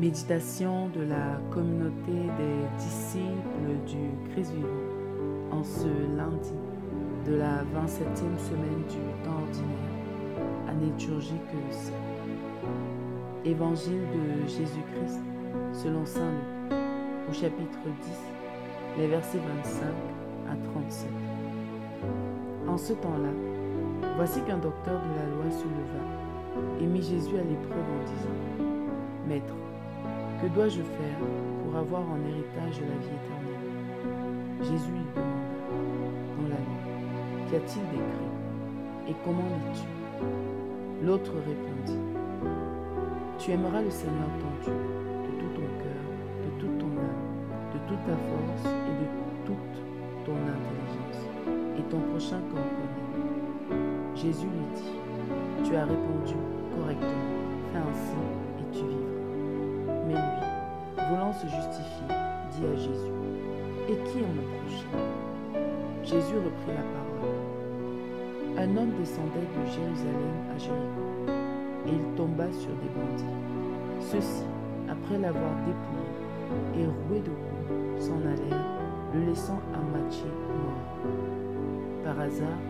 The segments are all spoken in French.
Méditation de la communauté des disciples du Christ vivant en ce lundi de la 27e semaine du temps ordinaire, année liturgique C. Évangile de Jésus-Christ selon saint Luc, au chapitre 10, les versets 25 à 37. En ce temps-là, voici qu'un docteur de la loi se leva et mit Jésus à l'épreuve en disant : « Maître, que dois-je faire pour avoir en héritage la vie éternelle ?» Jésus lui demanda dans la loi : « Qu'y a-t-il d'écrit et comment lis-tu » L'autre répondit : « Tu aimeras le Seigneur ton Dieu de tout ton cœur, de toute ton âme, de toute ta force et de toute ton intelligence, et ton prochain comme toi-même. » Jésus lui dit : « Tu as répondu correctement, fais ainsi et tu vivras. » Mais lui, voulant se justifier, dit à Jésus : « Et qui est mon prochain ?» Jésus reprit la parole. Un homme descendait de Jérusalem à Jéricho, et il tomba sur des bandits. Ceux-ci, après l'avoir dépouillé et roué de coups, s'en allèrent, le laissant à moitié mort. Par hasard,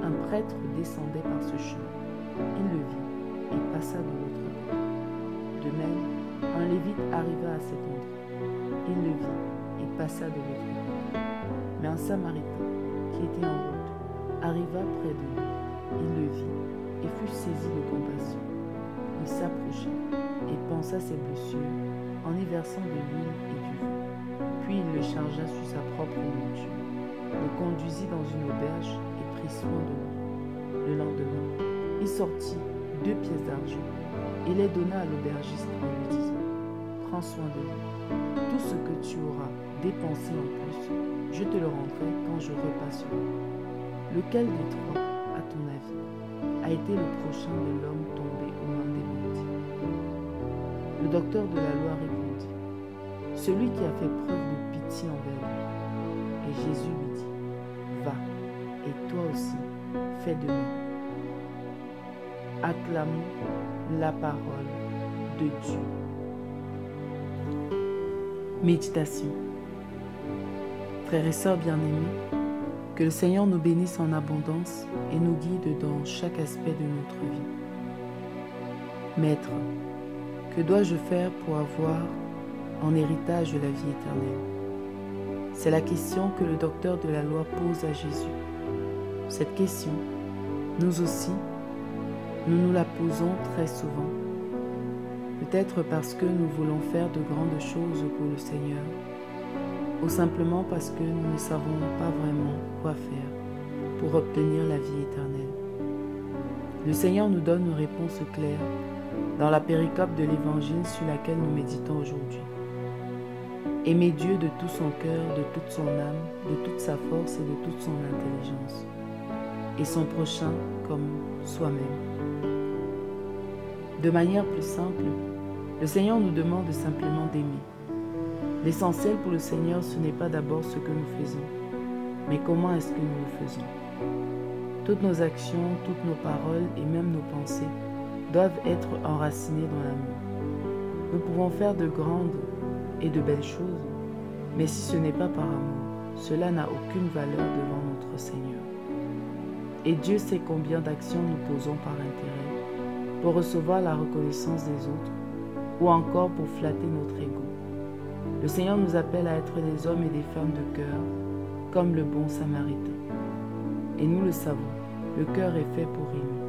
un prêtre descendait par ce chemin. Il le vit et passa de l'autre côté. De même, un lévite arriva à cet endroit. Il le vit et passa de l'autre côté. Mais un samaritain, qui était en route, arriva près de lui. Il le vit et fut saisi de compassion. Il s'approcha et pansa ses blessures en y versant de l'huile et du vin. Puis il le chargea sur sa propre monture, le conduisit dans une auberge et prit soin de lui. Le lendemain, il sortit 2 pièces d'argent et les donna à l'aubergiste en lui disant : « Prends soin de lui. Tout ce que tu auras dépensé en plus, je te le rendrai quand je repasserai. » Lequel des trois, à ton avis, a été le prochain de l'homme tombé aux mains des bandits ? Le docteur de la loi répondit : « Celui qui a fait preuve de pitié envers lui. » Et Jésus lui dit : « Va, et toi aussi, fais de même. » Acclamons la parole de Dieu. Méditation. Frères et sœurs bien-aimés, que le Seigneur nous bénisse en abondance et nous guide dans chaque aspect de notre vie. Maître, que dois-je faire pour avoir en héritage la vie éternelle ? C'est la question que le docteur de la loi pose à Jésus. Cette question, nous aussi, nous nous la posons très souvent. Peut-être parce que nous voulons faire de grandes choses pour le Seigneur, ou simplement parce que nous ne savons pas vraiment quoi faire pour obtenir la vie éternelle. Le Seigneur nous donne une réponse claire dans la péricope de l'Évangile sur laquelle nous méditons aujourd'hui. Aimer Dieu de tout son cœur, de toute son âme, de toute sa force et de toute son intelligence, et son prochain comme soi-même. De manière plus simple, le Seigneur nous demande simplement d'aimer. L'essentiel pour le Seigneur, ce n'est pas d'abord ce que nous faisons, mais comment est-ce que nous le faisons. Toutes nos actions, toutes nos paroles et même nos pensées doivent être enracinées dans l'amour. Nous pouvons faire de grandes et de belles choses, mais si ce n'est pas par amour, cela n'a aucune valeur devant notre Seigneur. Et Dieu sait combien d'actions nous posons par intérêt, pour recevoir la reconnaissance des autres, ou encore pour flatter notre ego. Le Seigneur nous appelle à être des hommes et des femmes de cœur, comme le bon Samaritain. Et nous le savons, le cœur est fait pour aimer.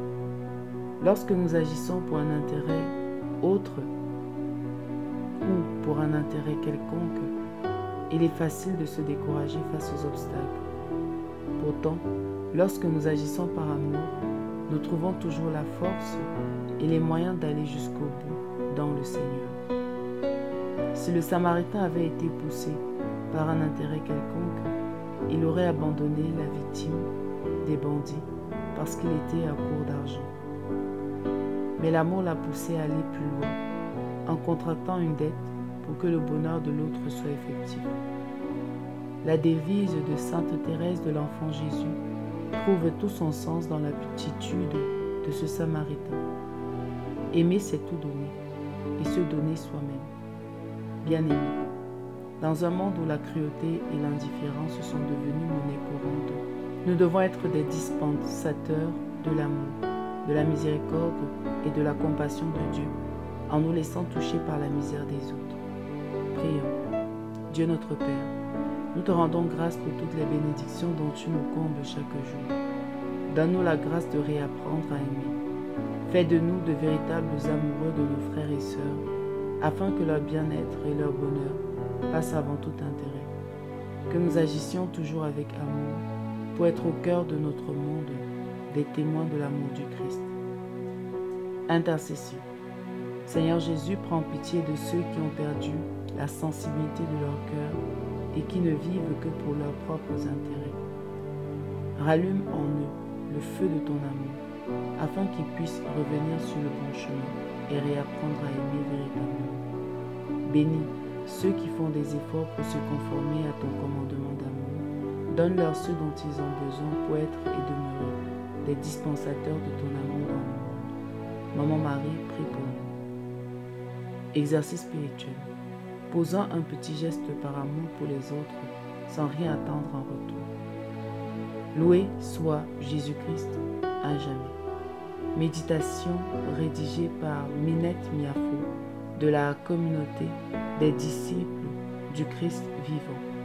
Lorsque nous agissons pour un intérêt autre ou pour un intérêt quelconque, il est facile de se décourager face aux obstacles. Pourtant, lorsque nous agissons par amour, nous trouvons toujours la force et les moyens d'aller jusqu'au bout dans le Seigneur. Si le Samaritain avait été poussé par un intérêt quelconque, il aurait abandonné la victime des bandits parce qu'il était à court d'argent. Mais l'amour l'a poussé à aller plus loin, en contractant une dette pour que le bonheur de l'autre soit effectif. La devise de Sainte Thérèse de l'Enfant Jésus trouve tout son sens dans l'attitude de ce Samaritain. Aimer, c'est tout donner, et se donner soi-même. Bien-aimés, dans un monde où la cruauté et l'indifférence sont devenus monnaie courante, nous devons être des dispensateurs de l'amour, de la miséricorde et de la compassion de Dieu, en nous laissant toucher par la misère des autres. Prions. Dieu notre Père, nous te rendons grâce pour toutes les bénédictions dont tu nous combles chaque jour. Donne-nous la grâce de réapprendre à aimer. Fais de nous de véritables amoureux de nos frères et sœurs, afin que leur bien-être et leur bonheur passent avant tout intérêt. Que nous agissions toujours avec amour pour être au cœur de notre monde des témoins de l'amour du Christ. Intercession. Seigneur Jésus, prends pitié de ceux qui ont perdu la sensibilité de leur cœur et qui ne vivent que pour leurs propres intérêts. Rallume en eux le feu de ton amour, afin qu'ils puissent revenir sur le bon chemin et réapprendre à aimer véritablement. Bénis ceux qui font des efforts pour se conformer à ton commandement d'amour. Donne-leur ce dont ils ont besoin pour être et demeurer des dispensateurs de ton amour dans le monde. Maman Marie, prie pour nous. Exercice spirituel. Posant un petit geste par amour pour les autres sans rien attendre en retour. Loué soit Jésus-Christ à jamais. Méditation rédigée par Minette Miafo de la communauté des disciples du Christ vivant.